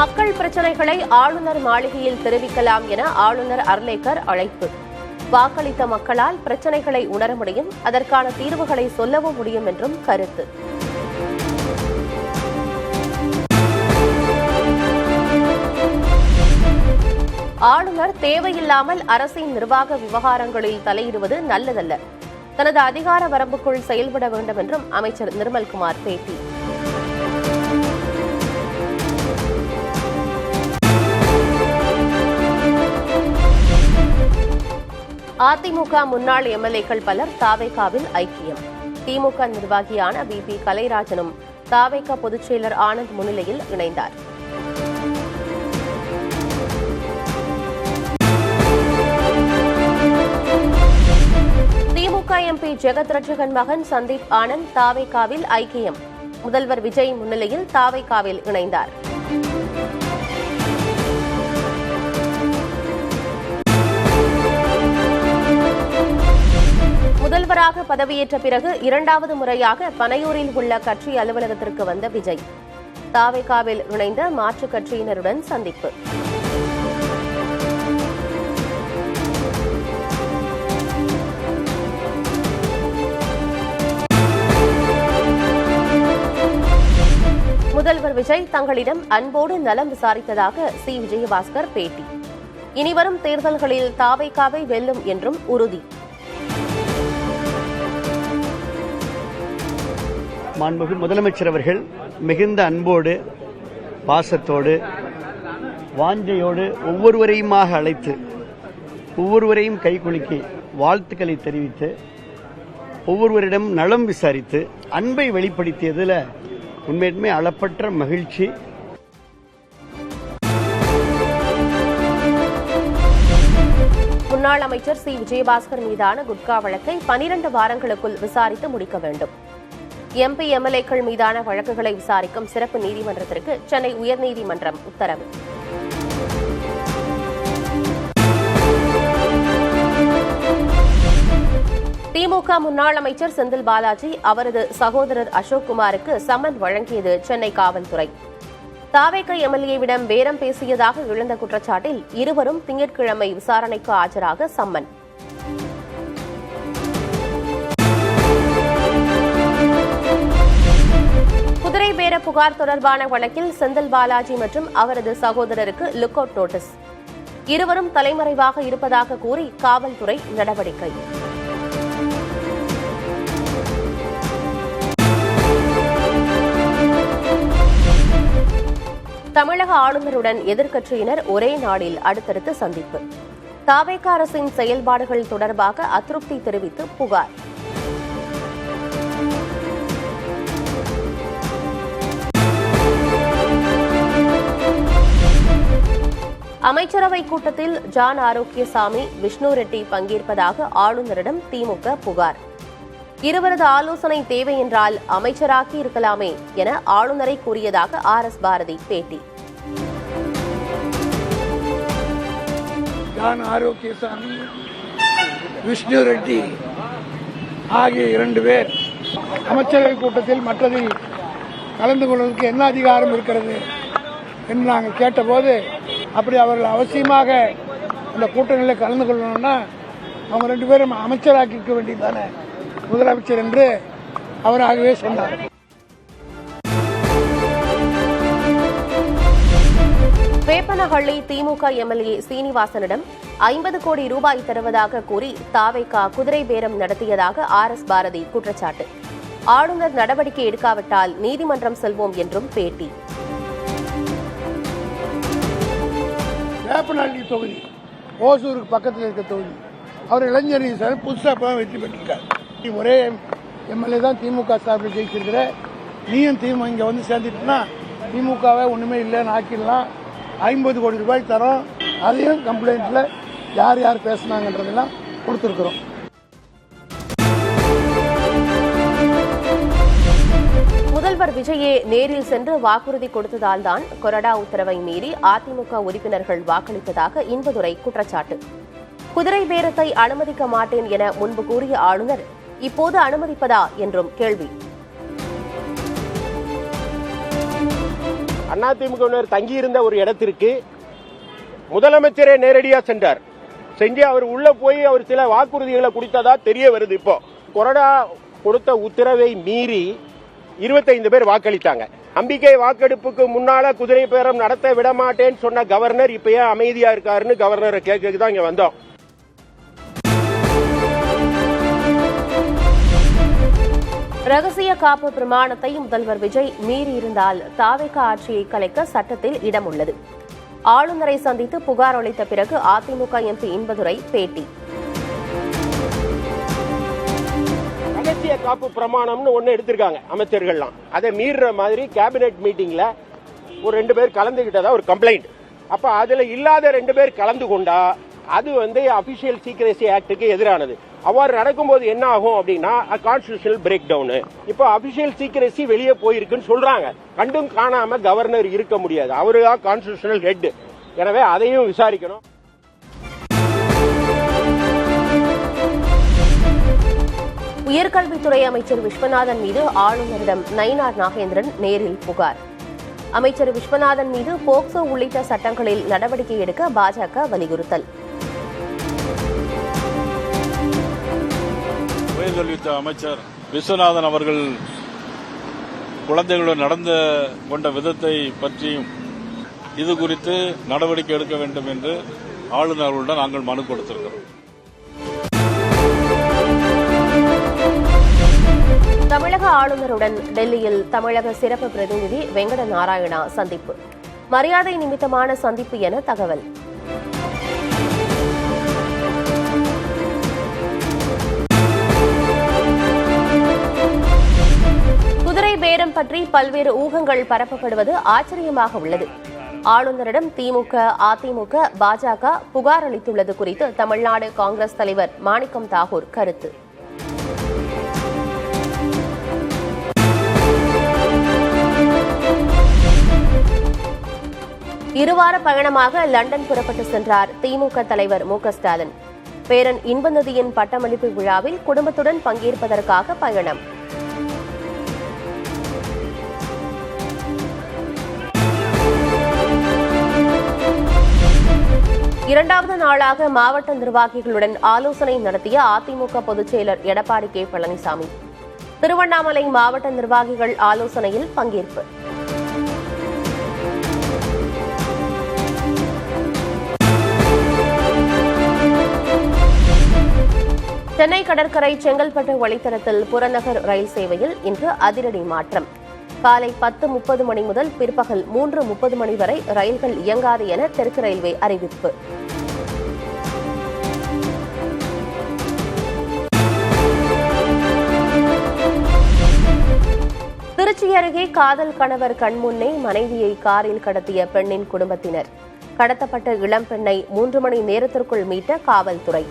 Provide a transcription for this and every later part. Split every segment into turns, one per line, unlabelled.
மக்கள் பிரச்சினைகளை ஆளுநர் மாளிகையில் தெரிவிக்கலாம் என ஆளுநர் அர்லேக்கர் அழைப்பு. வாக்களித்த மக்களால் பிரச்சினைகளை உணர முடியும், அதற்கான தீர்வுகளை சொல்லவும் முடியும் என்றும் கருத்து. ஆளுநர் தேவையில்லாமல் அரசின் நிர்வாக விவகாரங்களில் தலையிடுவது நல்லதல்ல, தனது அதிகார வரம்புக்குள் செயல்பட வேண்டும் என்றும் அமைச்சர் நிர்மல்குமார் பேட்டி. அதிமுக முன்னாள் எம்எல்ஏக்கள் பலர் தாவேகாவில் ஐக்கியம். திமுக நிர்வாகியான VP கலைராஜனும் தாவேகா பொதுச் செயலர் ஆனந்த் முன்னிலையில் இணைந்தார். திமுக MP ஜெகத் ரட்சகன் மகன் சந்தீப் ஆனந்த் தாவேகாவில் ஐக்கியம். முதல்வர் விஜய் முன்னிலையில் தாவேகாவில் இணைந்தார். முதல்வராக பதவியேற்ற பிறகு இரண்டாவது முறையாக பனையூரில் உள்ள கட்சி அலுவலகத்திற்கு வந்த விஜய் தாவேகாவில் இணைந்த மாற்றுக் கட்சியினருடன் சந்திப்பு. முதல்வர் விஜய் தங்களிடம் அன்போடு நலம் விசாரித்ததாக C. விஜயபாஸ்கர் பேட்டி. இனிவரும் தேர்தல்களில் தாவேகாவை வெல்லும் என்றும் உறுதி.
மாண்புமிகு முதலமைச்சர் அவர்கள் மிகுந்த அன்போடு, பாசத்தோடு, வாஞ்சையோடு ஒவ்வொருவரையுமாக அழைத்து ஒவ்வொருவரையும் கைகுலுக்கி வாழ்த்துக்களை தெரிவித்து ஒவ்வொருவரிடம் நலம் விசாரித்து அன்பை வெளிப்படுத்தியதில் உண்மையுமே அளப்பற்ற மகிழ்ச்சி.
முன்னாள் அமைச்சர் C. விஜயபாஸ்கர் மீதான குட்கா வழக்கை 12 வாரங்களுக்குள் விசாரித்து முடிக்க வேண்டும். MP MLAக்கள் மீதான வழக்குகளை விசாரிக்கும் சிறப்பு நீதிமன்றத்திற்கு சென்னை உயர்நீதிமன்றம் உத்தரவு. திமுக முன்னாள் அமைச்சர் செந்தில் பாலாஜி அவரது சகோதரர் அசோக்குமாருக்கு சம்மன் வழங்கியது சென்னை காவல்துறை. தாவேகா MLAவிடம் பேரம் பேசியதாக எழுந்த குற்றச்சாட்டில் இருவரும் திங்கட்கிழமை விசாரணைக்கு ஆஜராக சம்மன். குதிரை பேர புகார் தொடர்பான வழக்கில் செந்தில் பாலாஜி மற்றும் அவரது சகோதரருக்கு லுக் அவுட் நோட்டீஸ். இருவரும் தலைமறைவாக இருப்பதாக கூறி காவல்துறை நடவடிக்கை. தமிழக ஆளுநருடன் எதிர்க்கட்சியினர் ஒரே நாளில் அடுத்தடுத்து சந்திப்பு. தாவேகா அரசின் செயல்பாடுகள் தொடர்பாக அதிருப்தி தெரிவித்து புகார். அமைச்சரவை கூட்டத்தில் ஜான் ஆரோக்கியசாமி, விஷ்ணு ரெட்டி பங்கேற்பதாக ஆளுநரிடம் திமுக புகார். இருவரது ஆலோசனை தேவை என்றால் அமைச்சராக்கி இருக்கலாமே என ஆளுநரை கூறியதாக RS பாரதி பேட்டி.
ஜான் ஆரோக்கியசாமி, விஷ்ணு ரெட்டி ஆகிய 2 பேர் அமைச்சரவை கூட்டத்தில் மற்றதில் கலந்து கொள்வதற்கு என்ன அதிகாரம் இருக்கிறது என்று நாங்கள் கேட்டபோது, அப்படி அவர்கள் அவசியமாக அந்த கூட்டணியில் கலந்து கொள்ளணும்னா அவங்க 2 பேரும் அமைச்சராக்கி இருக்க வேண்டியதானே முதலமைச்சர் என்று அவராகவே சொன்னார்.
வேப்பனஹள்ளி திமுக MLA சீனிவாசனிடம் 50 கோடி ரூபாய் தருவதாக கூறி தாவேகா குதிரை பேரம் நடத்தியதாக RS பாரதி குற்றச்சாட்டு. ஆளுநர் நடவடிக்கை எடுக்காவிட்டால் நீதிமன்றம் செல்வோம் என்றும் பேட்டி.
வேப்பனஹள்ளி தொகுதி ஓசூருக்கு பக்கத்தில் இருக்க தொகுதி, அவர் இளைஞர் சார் புதுசாக வெற்றி பெற்றிருக்கார். ஒரே MLA தான் திமுக சார்பில் ஜெயிச்சிருக்கிற, நீயும் திமுக இங்கே வந்து சேர்ந்துட்டுனா திமுகவை ஒன்றுமே இல்லைன்னு ஆக்கிடலாம். 50 கோடி ரூபாய் தரோம், அதையும் கம்ப்ளைண்ட்டில் யார் யார் பேசினாங்கன்றதெல்லாம் கொடுத்துருக்குறோம்.
முதல்வர் விஜயே நேரில் சென்று வாக்குறுதி கொடுத்ததால்தான் கொறடா உத்தரவை மீறி அதிமுக உறுப்பினர்கள் வாக்களித்ததாக இன்பதுரை குற்றச்சாட்டு. குதிரை பேரத்தை அனுமதிக்க மாட்டேன் என முன்பு கூறிய ஆளுநர் இப்போது அனுமதிப்பதா என்றும் கேள்வி.
அதிமுகவினர் தங்கியிருந்த ஒரு இடத்திற்கு முதலமைச்சரே நேரடியா சென்றார். செஞ்சு அவர் உள்ள போய் அவர் சில வாக்குறுதிகளை கொடுத்ததா தெரிய வருது. இப்போ கொறடா கொடுத்த உத்தரவை மீறி 25 பேர் வாக்களித்தாங்க. அம்பிகை வாக்கெடுப்புக்கு முன்னால குதிரை பேரம் நடத்த விட மாட்டேன்னு சொன்ன கவர்னர் இப்ப ஏன் அமைதியா இருக்காருன்னு கவர்னரை கேட்க தான் இங்க வந்தோம்.
ரகசிய காப்பு பிரமாணத்தை முதல்வர் விஜய் மீறியிருந்தால் தாவேக ஆட்சியை கலைக்க சட்டத்தில் இடம் உள்ளது. ஆளுநரை சந்தித்து புகார் அளித்த பிறகு அதிமுக எம்பி இன்பதுரை பேட்டி.
ரகசிய காப்பு பிரமாணம்னு ஒன்னு எடுத்திருக்காங்க அமைச்சர்கள்லாம். அதை மீறுற மாதிரி கேபினெட் மீட்டிங்ல ஒரு 2 பேர் கலந்துகிட்டதா ஒரு கம்ப்ளைண்ட். அப்ப அதுல இல்லாத 2 பேர் கலந்து கொண்டா அது அபிஷியல் சீக்ரெசி ஆக்டுக்கு எதிரானது. அவ்வாறு நடக்கும்போது என்ன ஆகும் அப்படின்னா கான்ஸ்டிடியூஷனல் பிரேக் டவுன். இப்போ அபிஷியல் சீக்ரெசி வெளியே போயிருக்குன்னு சொல்றாங்க. கண்டும் காணாம கவர்னர் இருக்க முடியாது. அவருதான் கான்ஸ்டிடியூஷனல் ஹெட். எனவே அதையும் விசாரிக்கணும்.
உயர்கல்வித்துறை அமைச்சர் விஸ்வநாதன் மீது ஆளுநரிடம் நயினார் நாகேந்திரன் நேரில் புகார். அமைச்சர் விஸ்வநாதன் மீது போக்சோ உள்ளிட்ட சட்டங்களில் நடவடிக்கை எடுக்க பாஜக வலியுறுத்தல்.
உயர்கல்வித்துறை அமைச்சர் விஸ்வநாதன் அவர்கள் குழந்தைகளுடன் நடந்து கொண்ட விதத்தை பற்றியும் இது குறித்து நடவடிக்கை எடுக்க வேண்டும் என்று ஆளுநர்களுடன் நாங்கள் மனு கொடுத்திருக்கிறோம்.
தமிழக ஆளுநருடன் டெல்லியில் தமிழக சிறப்பு பிரதிநிதி வெங்கட நாராயணா சந்திப்பு. மரியாதை நிமித்தமான சந்திப்பு என தகவல். குதிரை பேரம் பற்றி பல்வேறு ஊகங்கள் பரப்பப்படுவது ஆச்சரியமாக உள்ளது. ஆளுநரிடம் திமுக, அதிமுக, பாஜக புகார் அளித்துள்ளது குறித்து தமிழ்நாடு காங்கிரஸ் தலைவர் மாணிக்கம் தாகூர் கருத்து. இருவார பயணமாக லண்டன் புறப்பட்டு சென்றார் திமுக தலைவர் மு க ஸ்டாலின். பேரன் இன்பநிதியின் பட்டமளிப்பு விழாவில் குடும்பத்துடன் பங்கேற்பதற்காக பயணம். இரண்டாவது நாளாக மாவட்ட நிர்வாகிகளுடன் ஆலோசனை நடத்திய அதிமுக பொதுச் செயலர் எடப்பாடி கே பழனிசாமி. திருவண்ணாமலை மாவட்ட நிர்வாகிகள் ஆலோசனையில் பங்கேற்பு. சென்னை கடற்கரை செங்கல்பட்டு வழித்தடத்தில் புறநகர் ரயில் சேவையில் இன்று அதிரடி மாற்றம். காலை 10:30 மணி முதல் பிற்பகல் 3:30 மணி வரை ரயில்கள் இயங்காது என தெற்கு ரயில்வே அறிவிப்பு. திருச்சி அருகே காதல் கணவர் கண்முன்னே மனைவியை காரில் கடத்திய பெண்ணின் குடும்பத்தினர். கடத்தப்பட்ட இளம் பெண்ணை 3 மணி நேரத்திற்குள் மீட்ட காவல்துறை.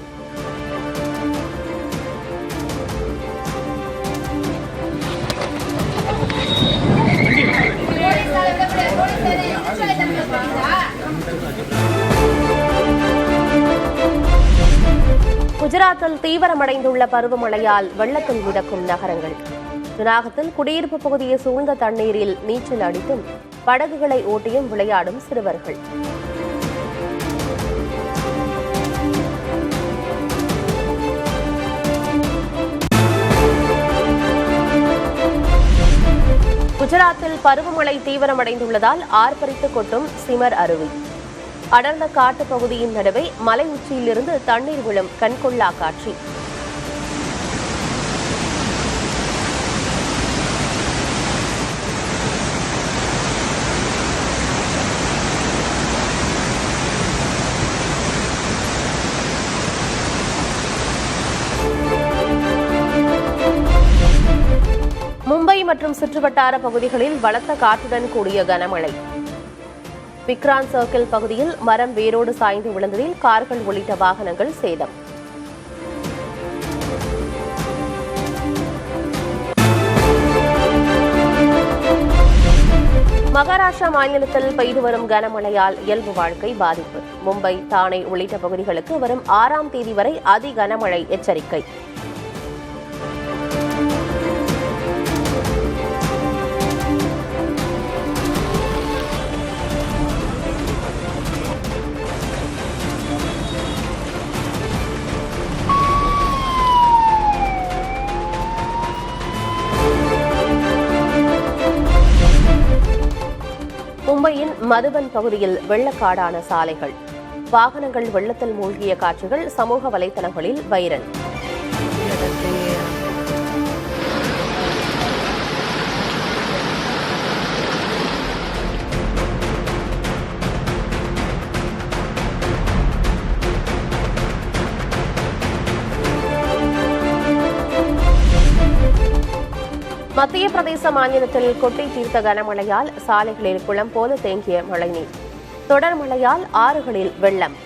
குஜராத்தில் தீவிரமடைந்துள்ள பருவமழையால் வெள்ளத்தில் மிதக்கும் நகரங்கள். ஜுனாகத்தில் குடியிருப்பு பகுதியை சூழ்ந்த தண்ணீரில் நீச்சல் அடித்தும் படகுகளை ஓட்டியும் விளையாடும் சிறுவர்கள். குஜராத்தில் பருவமழை தீவிரமடைந்துள்ளதால் ஆர்ப்பரித்து கொட்டும் சிமர் அருவி. அடர்ந்த காட்டு பகுதியின் நடுவே மலை உச்சியிலிருந்து தண்ணீர் விழும் கண்கொள்ளா காட்சி. மும்பை மற்றும் சுற்றுவட்டார பகுதிகளில் பலத்த காற்றுடன் கூடிய கனமழை. விக்ராந்த் சர்க்கிள் பகுதியில் மரம் வேரோடு சாய்ந்து விழுந்ததில் கார்கள் உள்ளிட்ட வாகனங்கள் சேதம். மகாராஷ்டிரா மாநிலத்தில் பெய்து வரும் கனமழையால் இயல்பு வாழ்க்கை பாதிப்பு. மும்பை, தானே உள்ளிட்ட பகுதிகளுக்கு வரும் 6ஆம் தேதி வரை அதி கனமழை எச்சரிக்கை. மதுபன் பகுதியில் வெள்ளக்காடான சாலைகள், வாகனங்கள் வெள்ளத்தில் மூழ்கிய காட்சிகள் சமூக வலைதளங்களில் வைரல். மத்திய பிரதேச மாநிலத்தில் கொட்டி தீர்த்த கனமழையால் சாலைகளில் குளம் போல தேங்கிய மழைநீர், தொடர் மழையால் ஆறுகளில் வெள்ளம்.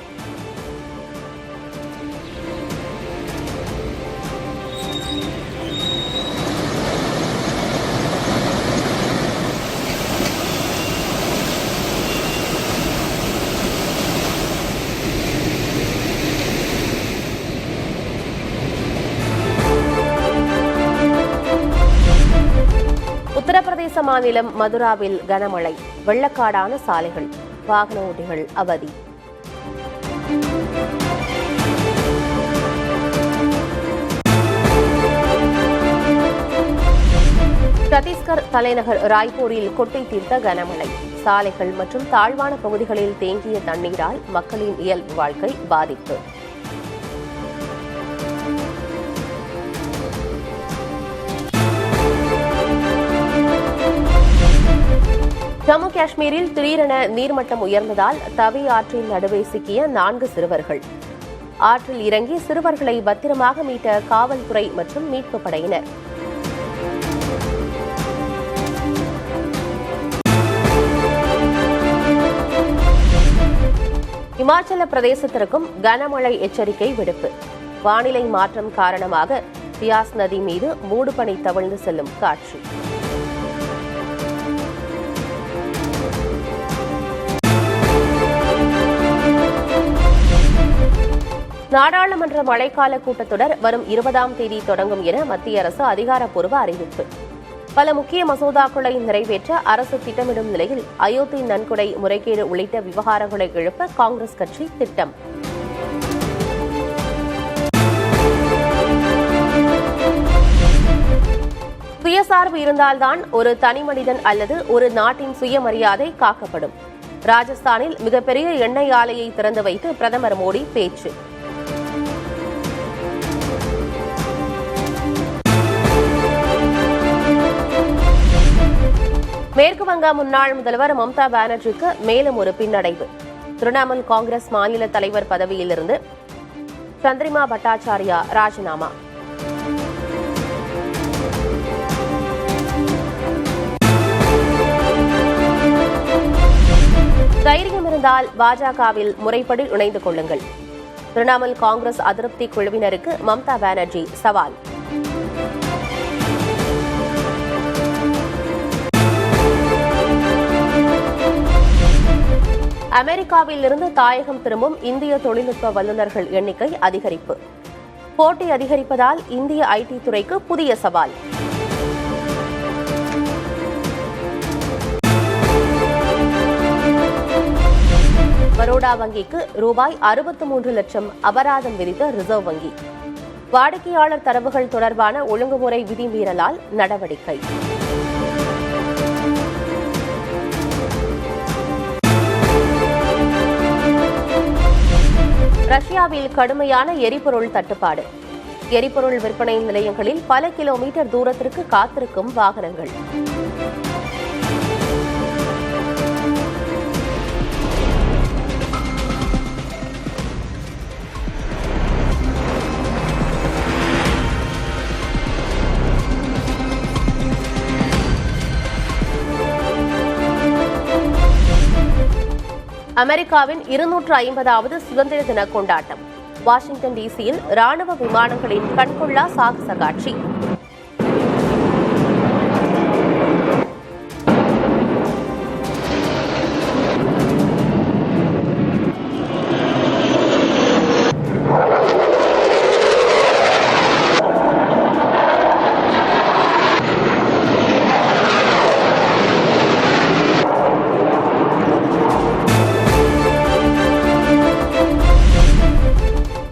உத்தரப்பிரதேச மாநிலம் மதுராவில் கனமழை, வெள்ளக்காடான சாலைகள், வாகன ஓட்டிகள் அவதி. சத்தீஸ்கர் தலைநகர் ராய்ப்பூரில் கொட்டி தீர்த்த கனமழை, சாலைகள் மற்றும் தாழ்வான பகுதிகளில் தேங்கிய தண்ணீரால் மக்களின் இயல்பு வாழ்க்கை பாதிப்பு. ஜம்மு காஷ்மீரில் திடீரென நீர்மட்டம் உயர்ந்ததால் தவி ஆற்றின் நடுவே சிக்கிய 4 சிறுவர்கள். ஆற்றில் இறங்கி சிறுவர்களை பத்திரமாக மீட்ட காவல்துறை மற்றும் மீட்புப் படையினர். இமாச்சல பிரதேசத்திற்கும் கனமழை எச்சரிக்கை விடுப்பு. வானிலை மாற்றம் காரணமாக பியாஸ் நதி மீது மூடுபனி தவழ்ந்து செல்லும் காட்சி. நாடாளுமன்ற மழைக்கால கூட்டத்தொடர் வரும் 20ஆம் தேதி தொடங்கும் என மத்திய அரசு அதிகாரப்பூர்வ அறிவிப்பு. பல முக்கிய மசோதாக்களை நிறைவேற்ற அரசு திட்டமிடும் நிலையில் அயோத்தி நன்கொடை முறைகேடு உள்ளிட்ட விவகாரங்களை எழுப்ப காங்கிரஸ் கட்சி திட்டம். சுயசார்பு இருந்தால்தான் ஒரு தனிமனிதன் அல்லது ஒரு நாட்டின் சுயமரியாதை காக்கப்படும். ராஜஸ்தானில் மிகப்பெரிய எண்ணெய் ஆலையை திறந்து வைத்து பிரதமர் மோடி பேச்சு. மேற்குவங்க முன்னாள் முதல்வர் மம்தா பானர்ஜிக்கு மேலும் ஒரு பின்னடைவு. திரிணாமுல் காங்கிரஸ் மாநில தலைவர் பதவியிலிருந்து சந்திரிமா பட்டாச்சாரியா ராஜினாமா. தைரியம் இருந்தால் பாஜகவில் முறைப்படி இணைந்து கொள்ளுங்கள். திரிணாமுல் காங்கிரஸ் அதிருப்தி குழுவினருக்கு மம்தா பானர்ஜி சவால். அமெரிக்காவில் இருந்து தாயகம் திரும்பும் இந்திய தொழில்நுட்ப வல்லுநர்கள் எண்ணிக்கை அதிகரிப்பு. போட்டி அதிகரிப்பதால் இந்திய ஐடி துறைக்கு புதிய சவால். பரோடா வங்கிக்கு ரூபாய் 63 லட்சம் அபராதம் விதித்த ரிசர்வ் வங்கி. வாடிக்கையாளர் தரவுகள் தொடர்பான ஒழுங்குமுறை விதிமீறலால் நடவடிக்கை. ரஷ்யாவில் கடுமையான எரிபொருள் தட்டுப்பாடு. எரிபொருள் விற்பனை நிலையங்களில் பல கிலோமீட்டர் தூரத்திற்கு காத்திருக்கும் வாகனங்கள். அமெரிக்காவின் 250வது சுதந்திர தின கொண்டாட்டம். வாஷிங்டன் டிசியில் ராணுவ விமானங்களின் கண்கொள்ளா சாகச காட்சி.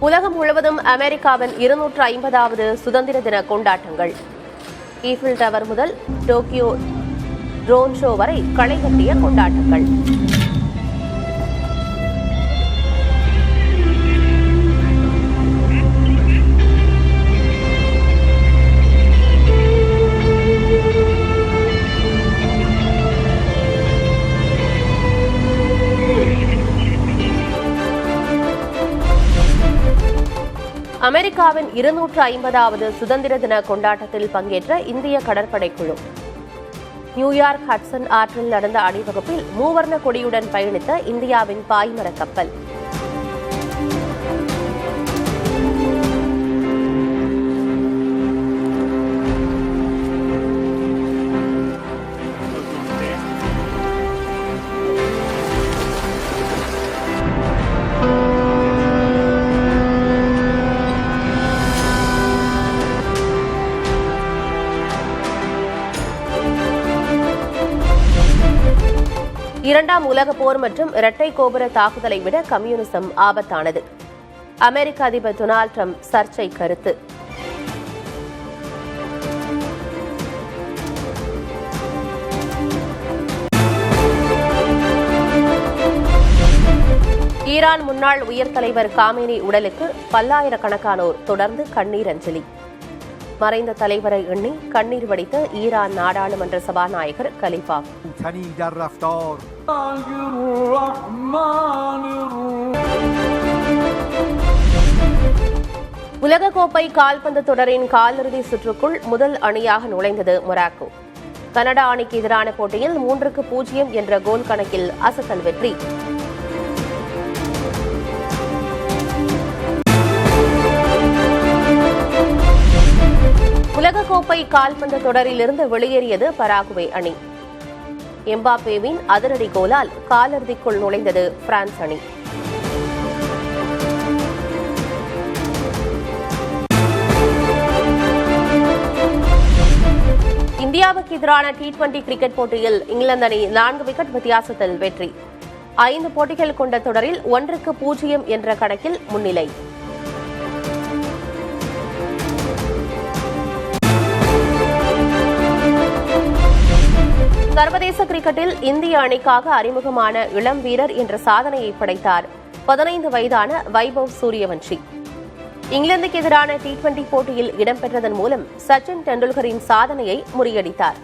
உலகம் முழுவதும் அமெரிக்காவின் 250வது சுதந்திர தின கொண்டாட்டங்கள். ஈஃபில் டவர் முதல் டோக்கியோ ட்ரோன் ஷோ வரை களை கட்டிய கொண்டாட்டங்கள். அமெரிக்காவின் 250வது சுதந்திர தின கொண்டாட்டத்தில் பங்கேற்ற இந்திய கடற்படை குழு. நியூயார்க் ஹட்சன் ஆற்றில் நடந்த அணிவகுப்பில் மூவர்ண கொடியுடன் பயணித்த இந்தியாவின் பாய்மர கப்பல். இரண்டாம் உலகப் போர் மற்றும் இரட்டை கோபுர தாக்குதலை விட கம்யூனிசம் ஆபத்தானது. அமெரிக்க அதிபர் டொனால்டு டிரம்ப் சர்ச்சை கருத்து. ஈரான் முன்னாள் உயர் தலைவர் காமேனி உடலுக்கு பல்லாயிரக்கணக்கானோர் தொடர்ந்து கண்ணீர் அஞ்சலி. மறைந்த தலைவரை எண்ணி கண்ணீர் வடித்த ஈரான் நாடாளுமன்ற சபாநாயகர் கலிஃபா. உலகக்கோப்பை கால்பந்து தொடரின் காலிறுதி சுற்றுக்குள் முதல் அணியாக நுழைந்தது மொராக்கோ. கனடா அணிக்கு எதிரான போட்டியில் 3-0 என்ற கோல் கணக்கில் அசத்தல் வெற்றி. உலகக்கோப்பை கால்பந்து தொடரிலிருந்து வெளியேறியது பராகுவே அணி. எம்பாப்பேவின் அதிரடி கோலால் காலிறுதிக்குள் நுழைந்தது பிரான்ஸ் அணி. இந்தியாவுக்கு எதிரான T20 கிரிக்கெட் போட்டியில் இங்கிலாந்து அணி 4 விக்கெட் வித்தியாசத்தில் வெற்றி. 5 போட்டிகள் கொண்ட தொடரில் 1-0 என்ற கணக்கில் முன்னிலை. சர்வதேச கிரிக்கெட்டில் இந்திய அணிக்காக அறிமுகமான இளம் வீரர் என்ற சாதனையை படைத்தார் 15 வயதான வைபவ் சூரியவன்ஷி. இங்கிலாந்துக்கு எதிரான T20 போட்டியில் இடம்பெற்றதன் மூலம் சச்சின் டெண்டுல்கரின் சாதனையை முறியடித்தார்.